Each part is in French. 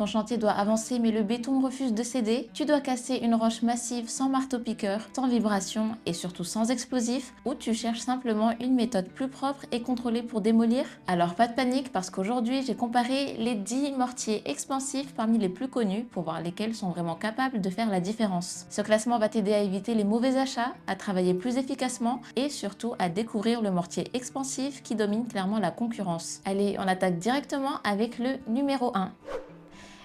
Ton chantier doit avancer mais le béton refuse de céder. Tu dois casser une roche massive sans marteau-piqueur, sans vibration et surtout sans explosif, ou tu cherches simplement une méthode plus propre et contrôlée pour démolir? Alors pas de panique parce qu'aujourd'hui j'ai comparé les 10 mortiers expansifs parmi les plus connus pour voir lesquels sont vraiment capables de faire la différence. Ce classement va t'aider à éviter les mauvais achats, à travailler plus efficacement et surtout à découvrir le mortier expansif qui domine clairement la concurrence. Allez, on attaque directement avec le numéro 1.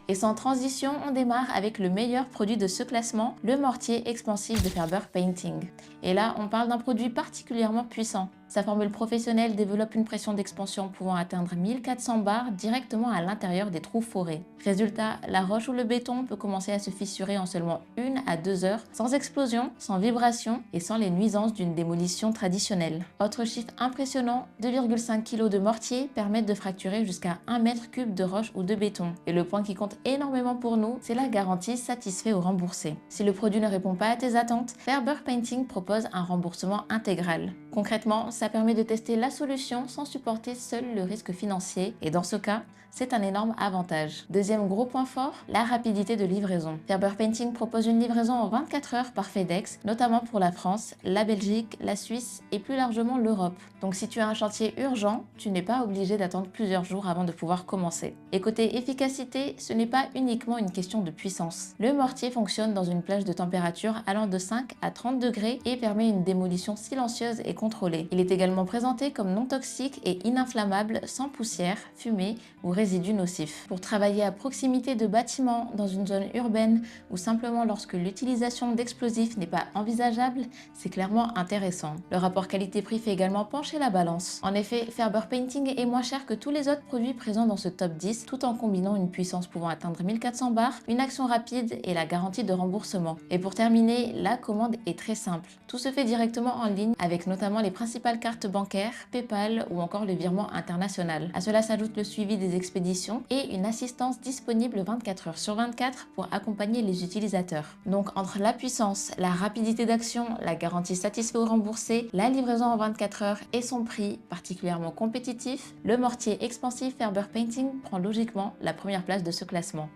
Et sans transition, on démarre avec le meilleur produit de ce classement, le mortier expansif de Ferber Painting. Et là, on parle d'un produit particulièrement puissant. Sa formule professionnelle développe une pression d'expansion pouvant atteindre 1400 bars directement à l'intérieur des trous forés. Résultat, la roche ou le béton peut commencer à se fissurer en seulement 1 à 2 heures, sans explosion, sans vibration et sans les nuisances d'une démolition traditionnelle. Autre chiffre impressionnant, 2,5 kg de mortier permettent de fracturer jusqu'à 1 mètre cube de roche ou de béton. Et le point qui compte énormément pour nous, c'est la garantie satisfait ou remboursé. Si le produit ne répond pas à tes attentes, Ferber Painting propose un remboursement intégral. Concrètement, ça permet de tester la solution sans supporter seul le risque financier et dans ce cas, c'est un énorme avantage. Deuxième gros point fort, la rapidité de livraison. Ferber Painting propose une livraison en 24 heures par FedEx, notamment pour la France, la Belgique, la Suisse et plus largement l'Europe. Donc si tu as un chantier urgent, tu n'es pas obligé d'attendre plusieurs jours avant de pouvoir commencer. Et côté efficacité, ce n'est pas uniquement une question de puissance. Le mortier fonctionne dans une plage de température allant de 5 à 30 degrés et permet une démolition silencieuse et contrôlée. Il est également présenté comme non toxique et ininflammable, sans poussière, fumée ou résidus nocifs. Pour travailler à proximité de bâtiments, dans une zone urbaine ou simplement lorsque l'utilisation d'explosifs n'est pas envisageable, c'est clairement intéressant. Le rapport qualité-prix fait également pencher la balance. En effet, Ferber Painting est moins cher que tous les autres produits présents dans ce top 10, tout en combinant une puissance pouvant atteindre 1400 bars, une action rapide et la garantie de remboursement. Et pour terminer, la commande est très simple. Tout se fait directement en ligne avec notamment les principales cartes bancaires, PayPal ou encore le virement international. À cela s'ajoute le suivi des expéditions et une assistance disponible 24 heures sur 24 pour accompagner les utilisateurs. Donc entre la puissance, la rapidité d'action, la garantie satisfait ou remboursée, la livraison en 24 heures et son prix particulièrement compétitif, le mortier expansif Ferber Painting prend logiquement la première place de ce classement.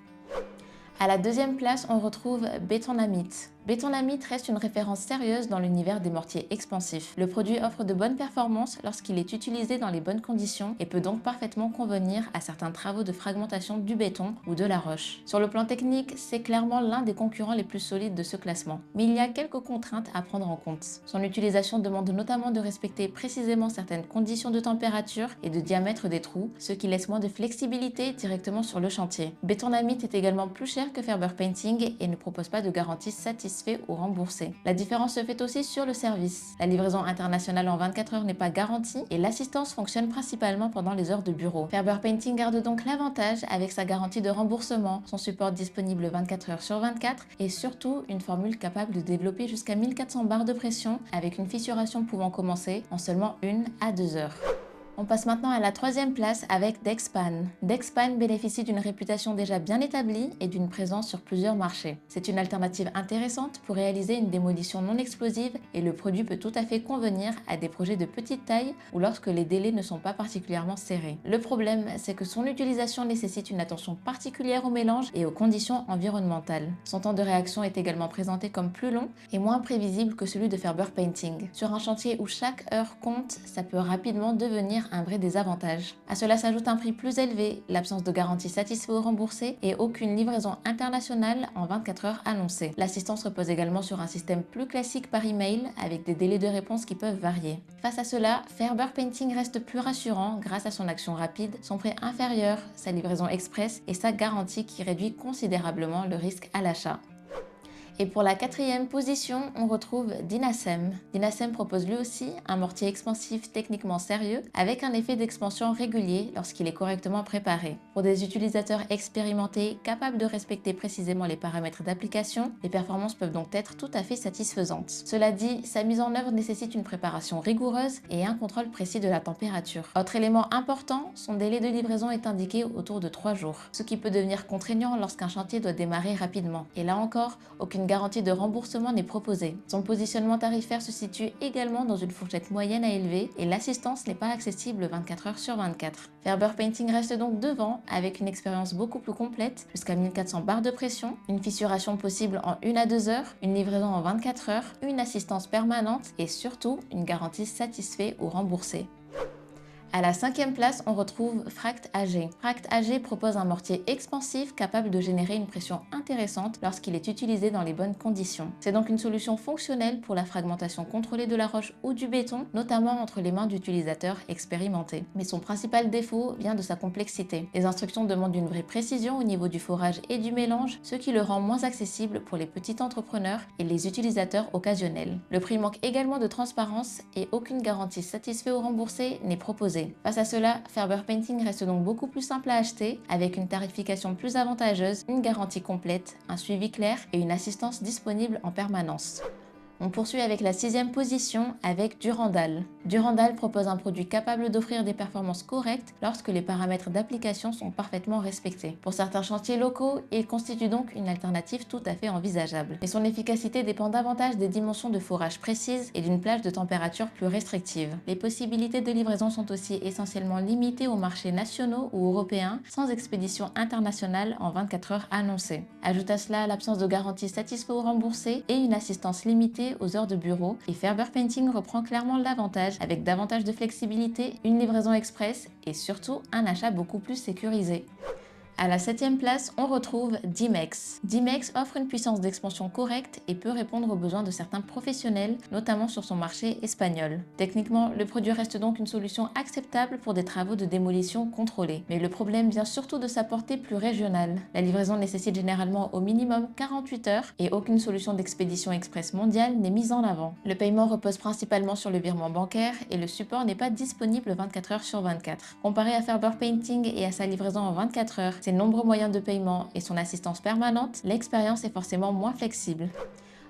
À la deuxième place, on retrouve Bétonamite. Bétonamite reste une référence sérieuse dans l'univers des mortiers expansifs. Le produit offre de bonnes performances lorsqu'il est utilisé dans les bonnes conditions et peut donc parfaitement convenir à certains travaux de fragmentation du béton ou de la roche. Sur le plan technique, c'est clairement l'un des concurrents les plus solides de ce classement. Mais il y a quelques contraintes à prendre en compte. Son utilisation demande notamment de respecter précisément certaines conditions de température et de diamètre des trous, ce qui laisse moins de flexibilité directement sur le chantier. Bétonamite est également plus cher que Ferber Painting et ne propose pas de garantie satisfaite ou remboursé. La différence se fait aussi sur le service. La livraison internationale en 24 heures n'est pas garantie et l'assistance fonctionne principalement pendant les heures de bureau. Ferber Painting garde donc l'avantage avec sa garantie de remboursement, son support disponible 24 heures sur 24 et surtout une formule capable de développer jusqu'à 1400 bars de pression avec une fissuration pouvant commencer en seulement 1 à 2 heures. On passe maintenant à la troisième place avec Dexpan. Dexpan bénéficie d'une réputation déjà bien établie et d'une présence sur plusieurs marchés. C'est une alternative intéressante pour réaliser une démolition non explosive et le produit peut tout à fait convenir à des projets de petite taille ou lorsque les délais ne sont pas particulièrement serrés. Le problème, c'est que son utilisation nécessite une attention particulière au mélange et aux conditions environnementales. Son temps de réaction est également présenté comme plus long et moins prévisible que celui de Ferber Painting. Sur un chantier où chaque heure compte, ça peut rapidement devenir un vrai désavantage. À cela s'ajoute un prix plus élevé, l'absence de garantie satisfait ou remboursée et aucune livraison internationale en 24 heures annoncée. L'assistance repose également sur un système plus classique par email avec des délais de réponse qui peuvent varier. Face à cela, Ferber Painting reste plus rassurant grâce à son action rapide, son prix inférieur, sa livraison express et sa garantie qui réduit considérablement le risque à l'achat. Et pour la quatrième position, on retrouve Dynasem. Dynasem propose lui aussi un mortier expansif techniquement sérieux avec un effet d'expansion régulier lorsqu'il est correctement préparé. Pour des utilisateurs expérimentés capables de respecter précisément les paramètres d'application, les performances peuvent donc être tout à fait satisfaisantes. Cela dit, sa mise en œuvre nécessite une préparation rigoureuse et un contrôle précis de la température. Autre élément important, son délai de livraison est indiqué autour de 3 jours, ce qui peut devenir contraignant lorsqu'un chantier doit démarrer rapidement. Et là encore, aucune garantie de remboursement n'est proposée. Son positionnement tarifaire se situe également dans une fourchette moyenne à élevée et l'assistance n'est pas accessible 24 heures sur 24. Ferber Painting reste donc devant avec une expérience beaucoup plus complète, jusqu'à 1400 barres de pression, une fissuration possible en 1 à 2 heures, une livraison en 24 heures, une assistance permanente et surtout une garantie satisfait ou remboursée. À la 5e place, on retrouve Fract AG. Fract AG propose un mortier expansif capable de générer une pression intéressante lorsqu'il est utilisé dans les bonnes conditions. C'est donc une solution fonctionnelle pour la fragmentation contrôlée de la roche ou du béton, notamment entre les mains d'utilisateurs expérimentés. Mais son principal défaut vient de sa complexité. Les instructions demandent une vraie précision au niveau du forage et du mélange, ce qui le rend moins accessible pour les petits entrepreneurs et les utilisateurs occasionnels. Le prix manque également de transparence et aucune garantie satisfaite ou remboursée n'est proposée. Face à cela, Ferber Painting reste donc beaucoup plus simple à acheter, avec une tarification plus avantageuse, une garantie complète, un suivi clair et une assistance disponible en permanence. On poursuit avec la 6e position avec Durandal. Durandal propose un produit capable d'offrir des performances correctes lorsque les paramètres d'application sont parfaitement respectés. Pour certains chantiers locaux, il constitue donc une alternative tout à fait envisageable. Mais son efficacité dépend davantage des dimensions de forage précises et d'une plage de température plus restrictive. Les possibilités de livraison sont aussi essentiellement limitées aux marchés nationaux ou européens, sans expédition internationale en 24 heures annoncée. Ajoute à cela l'absence de garantie satisfaite ou remboursée et une assistance limitée aux heures de bureau, et Ferber Painting reprend clairement l'avantage avec davantage de flexibilité, une livraison express et surtout un achat beaucoup plus sécurisé. À la 7e place, on retrouve Dimex. Dimex offre une puissance d'expansion correcte et peut répondre aux besoins de certains professionnels, notamment sur son marché espagnol. Techniquement, le produit reste donc une solution acceptable pour des travaux de démolition contrôlés. Mais le problème vient surtout de sa portée plus régionale. La livraison nécessite généralement au minimum 48 heures et aucune solution d'expédition express mondiale n'est mise en avant. Le paiement repose principalement sur le virement bancaire et le support n'est pas disponible 24 heures sur 24. Comparé à Ferber Painting et à sa livraison en 24 heures, ses nombreux moyens de paiement et son assistance permanente, l'expérience est forcément moins flexible.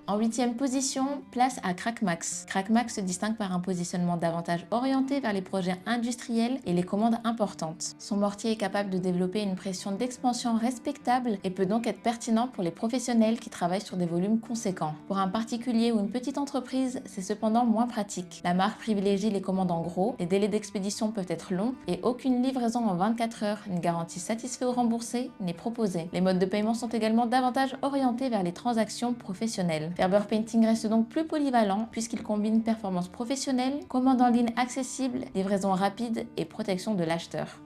En 8e position, place à Crackmax. Crackmax se distingue par un positionnement davantage orienté vers les projets industriels et les commandes importantes. Son mortier est capable de développer une pression d'expansion respectable et peut donc être pertinent pour les professionnels qui travaillent sur des volumes conséquents. Pour un particulier ou une petite entreprise, c'est cependant moins pratique. La marque privilégie les commandes en gros, les délais d'expédition peuvent être longs et aucune livraison en 24 heures, une garantie satisfaite ou remboursée n'est proposée. Les modes de paiement sont également davantage orientés vers les transactions professionnelles. Ferber Painting reste donc plus polyvalent puisqu'il combine performance professionnelle, commande en ligne accessible, livraison rapide et protection de l'acheteur.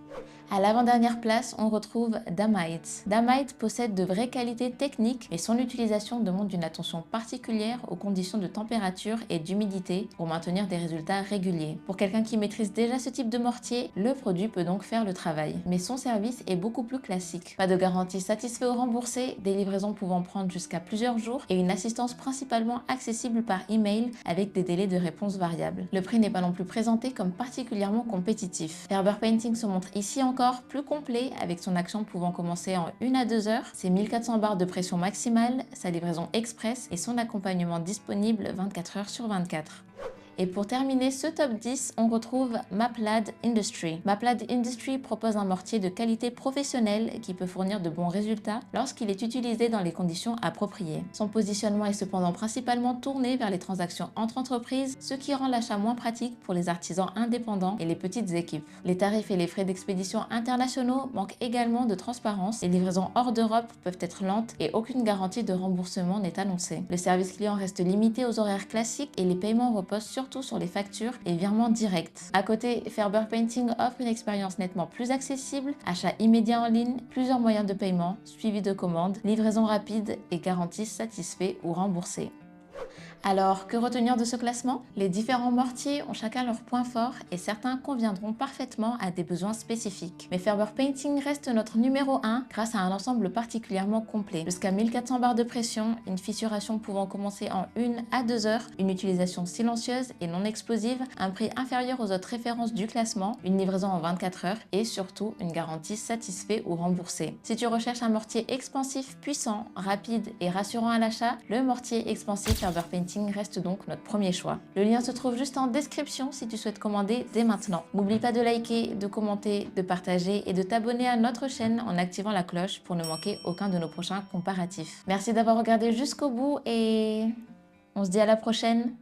À l'avant-dernière place, on retrouve Damite. Damite possède de vraies qualités techniques, mais son utilisation demande une attention particulière aux conditions de température et d'humidité pour maintenir des résultats réguliers. Pour quelqu'un qui maîtrise déjà ce type de mortier, le produit peut donc faire le travail. Mais son service est beaucoup plus classique. Pas de garantie satisfaite ou remboursée, des livraisons pouvant prendre jusqu'à plusieurs jours et une assistance principalement accessible par email avec des délais de réponse variables. Le prix n'est pas non plus présenté comme particulièrement compétitif. Ferber Painting se montre ici encore plus complet avec son action pouvant commencer en 1 à 2 heures, ses 1400 barres de pression maximale, sa livraison express et son accompagnement disponible 24 heures sur 24. Et pour terminer ce top 10, on retrouve Maplad Industry. Maplad Industry propose un mortier de qualité professionnelle qui peut fournir de bons résultats lorsqu'il est utilisé dans les conditions appropriées. Son positionnement est cependant principalement tourné vers les transactions entre entreprises, ce qui rend l'achat moins pratique pour les artisans indépendants et les petites équipes. Les tarifs et les frais d'expédition internationaux manquent également de transparence. Les livraisons hors d'Europe peuvent être lentes et aucune garantie de remboursement n'est annoncée. Le service client reste limité aux horaires classiques et les paiements reposent surtout sur les factures et virements directs. À côté, Ferber Painting offre une expérience nettement plus accessible, achat immédiat en ligne, plusieurs moyens de paiement, suivi de commandes, livraison rapide et garantie satisfait ou remboursée. Alors, que retenir de ce classement? Les différents mortiers ont chacun leurs points forts et certains conviendront parfaitement à des besoins spécifiques. Mais Ferber Painting reste notre numéro 1 grâce à un ensemble particulièrement complet. Jusqu'à 1400 barres de pression, une fissuration pouvant commencer en 1 à 2 heures, une utilisation silencieuse et non explosive, un prix inférieur aux autres références du classement, une livraison en 24 heures et surtout une garantie satisfaite ou remboursée. Si tu recherches un mortier expansif puissant, rapide et rassurant à l'achat, le mortier expansif Ferber Painting reste donc notre premier choix. Le lien se trouve juste en description si tu souhaites commander dès maintenant. N'oublie pas de liker, de commenter, de partager et de t'abonner à notre chaîne en activant la cloche pour ne manquer aucun de nos prochains comparatifs. Merci d'avoir regardé jusqu'au bout et on se dit à la prochaine.